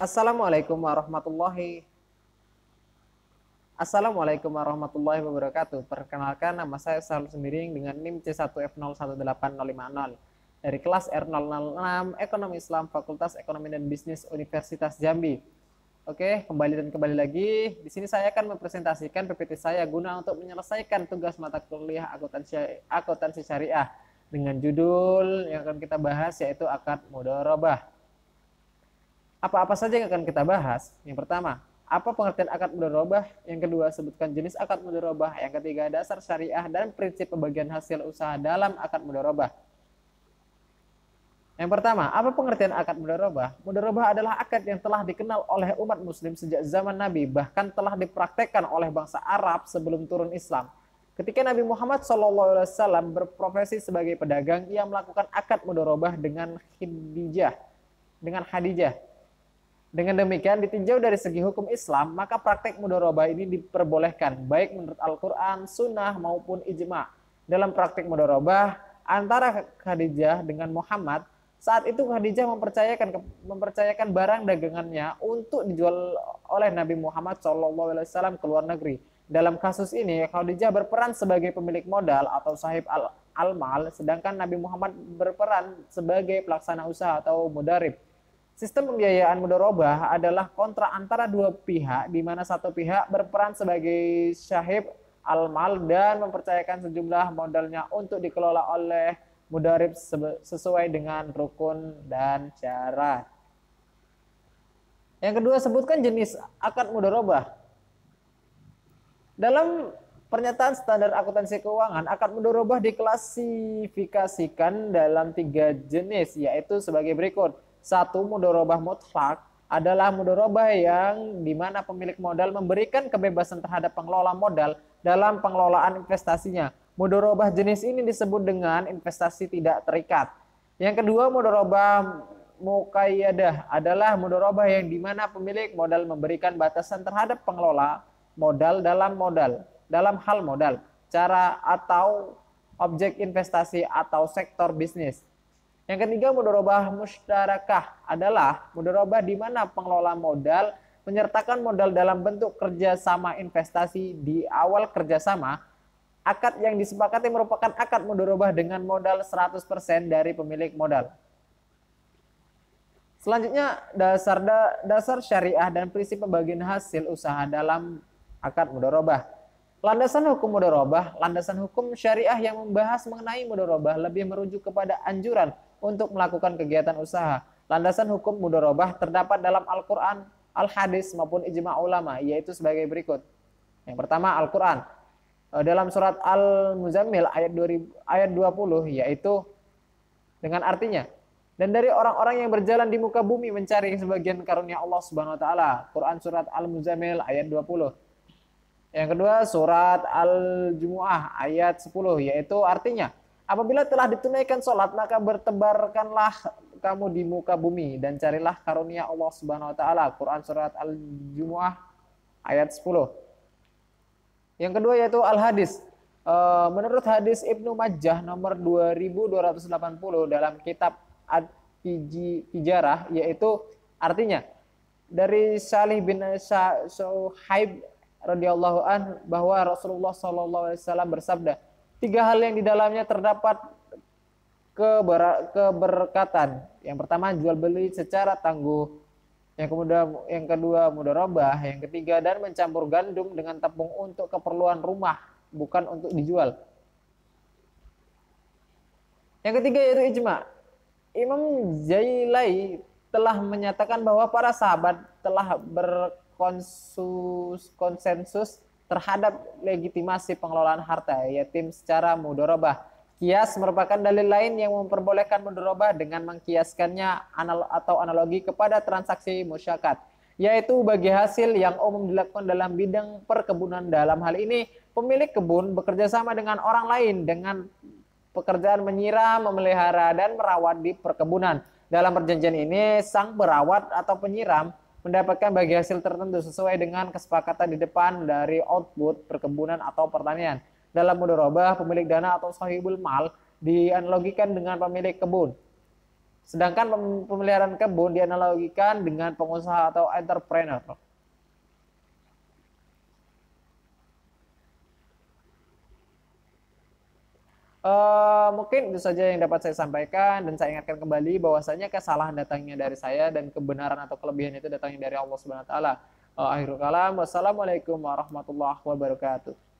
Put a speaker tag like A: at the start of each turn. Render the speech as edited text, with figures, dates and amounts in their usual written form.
A: Assalamualaikum warahmatullahi Assalamualaikum warahmatullahi wabarakatuh. Perkenalkan, nama saya Salih Semiring dengan NIM C1F018050 dari kelas R006 Ekonomi Islam Fakultas Ekonomi dan Bisnis Universitas Jambi. Oke, kembali lagi. Di sini saya akan mempresentasikan PPT saya guna untuk menyelesaikan tugas mata kuliah akuntansi syariah dengan judul yang akan kita bahas yaitu akad mudharabah. Apa-apa saja yang akan kita bahas? Yang pertama, apa pengertian akad mudharabah? Yang kedua, sebutkan jenis akad mudharabah. Yang ketiga, dasar syariah dan prinsip pembagian hasil usaha dalam akad mudharabah. Yang pertama, apa pengertian akad mudharabah? Mudharabah adalah akad yang telah dikenal oleh umat muslim sejak zaman Nabi, bahkan telah dipraktekkan oleh bangsa Arab sebelum turun Islam. Ketika Nabi Muhammad SAW berprofesi sebagai pedagang, ia melakukan akad mudharabah dengan Khadijah. Dengan demikian, ditinjau dari segi hukum Islam, maka praktek mudharabah ini diperbolehkan, baik menurut Al-Quran, Sunnah, maupun ijma. Dalam praktek mudharabah antara Khadijah dengan Muhammad, saat itu Khadijah mempercayakan barang dagangannya untuk dijual oleh Nabi Muhammad SAW ke luar negeri. Dalam kasus ini, Khadijah berperan sebagai pemilik modal atau sahib al-mal, sedangkan Nabi Muhammad berperan sebagai pelaksana usaha atau mudarib. Sistem pembiayaan mudharabah adalah kontrak antara dua pihak, di mana satu pihak berperan sebagai syahib al-mal dan mempercayakan sejumlah modalnya untuk dikelola oleh mudarib sesuai dengan rukun dan syarat. Yang kedua, sebutkan jenis akad mudharabah. Dalam pernyataan standar akuntansi keuangan, akad mudharabah diklasifikasikan dalam 3 jenis, yaitu sebagai berikut. 1. Mudharabah mutlak adalah mudharabah yang dimana pemilik modal memberikan kebebasan terhadap pengelola modal dalam pengelolaan investasinya. Mudharabah jenis ini disebut dengan investasi tidak terikat. Yang kedua, mudharabah muqayyadah adalah mudharabah yang dimana pemilik modal memberikan batasan terhadap pengelola modal dalam hal modal, cara atau objek investasi atau sektor bisnis. Yang ketiga, mudharabah musyarakah adalah mudharabah di mana pengelola modal menyertakan modal dalam bentuk kerjasama investasi di awal kerjasama. Akad yang disepakati merupakan akad mudharabah dengan modal 100% dari pemilik modal. Selanjutnya, dasar syariah dan prinsip pembagian hasil usaha dalam akad mudharabah. Landasan hukum mudharabah, landasan hukum syariah yang membahas mengenai mudharabah lebih merujuk kepada anjuran untuk melakukan kegiatan usaha. Landasan hukum mudharabah terdapat dalam Al-Quran, Al-Hadis maupun ijma ulama, yaitu sebagai berikut. Yang pertama, Al-Quran. Dalam surat Al-Muzammil ayat 20, yaitu dengan artinya, dan dari orang-orang yang berjalan di muka bumi mencari sebagian karunia Allah Subhanahu wa taala. Quran surat Al-Muzammil ayat 20. Yang kedua, surat Al-Jumu'ah ayat 10, yaitu artinya, apabila telah ditunaikan sholat, maka bertebarkanlah kamu di muka bumi dan carilah karunia Allah Subhanahu wa taala. Quran surat Al-Jumu'ah ayat 10. Yang kedua yaitu Al-Hadis. Menurut hadis Ibnu Majah nomor 2280 dalam kitab At-Tijarah, yaitu artinya dari Salih bin Suhaib radhiyallahu an bahwa Rasulullah SAW bersabda, 3 hal yang di dalamnya terdapat keberkatan. Yang pertama, jual beli secara tangguh. Yang kedua, mudharabah. Yang ketiga, dan mencampur gandum dengan tepung untuk keperluan rumah, bukan untuk dijual. Yang ketiga yaitu ijma. Imam Zailai telah menyatakan bahwa para sahabat telah konsensus terhadap legitimasi pengelolaan harta yatim secara mudharabah. Kias merupakan dalil lain yang memperbolehkan mudharabah dengan mengkiaskannya atau analogi kepada transaksi musyakat, yaitu bagi hasil yang umum dilakukan dalam bidang perkebunan. Dalam hal ini, pemilik kebun bekerja sama dengan orang lain dengan pekerjaan menyiram, memelihara, dan merawat di perkebunan. Dalam perjanjian ini, sang perawat atau penyiram mendapatkan bagi hasil tertentu sesuai dengan kesepakatan di depan dari output perkebunan atau pertanian. Dalam mudharabah, pemilik dana atau sahibul mal dianalogikan dengan pemilik kebun. Sedangkan pemeliharaan kebun dianalogikan dengan pengusaha atau entrepreneur. Mungkin itu saja yang dapat saya sampaikan dan saya ingatkan kembali bahwasanya kesalahan datangnya dari saya dan kebenaran atau kelebihan itu datangnya dari Allah Subhanahu wa taala. Akhirul kalam, wassalamualaikum warahmatullahi wabarakatuh.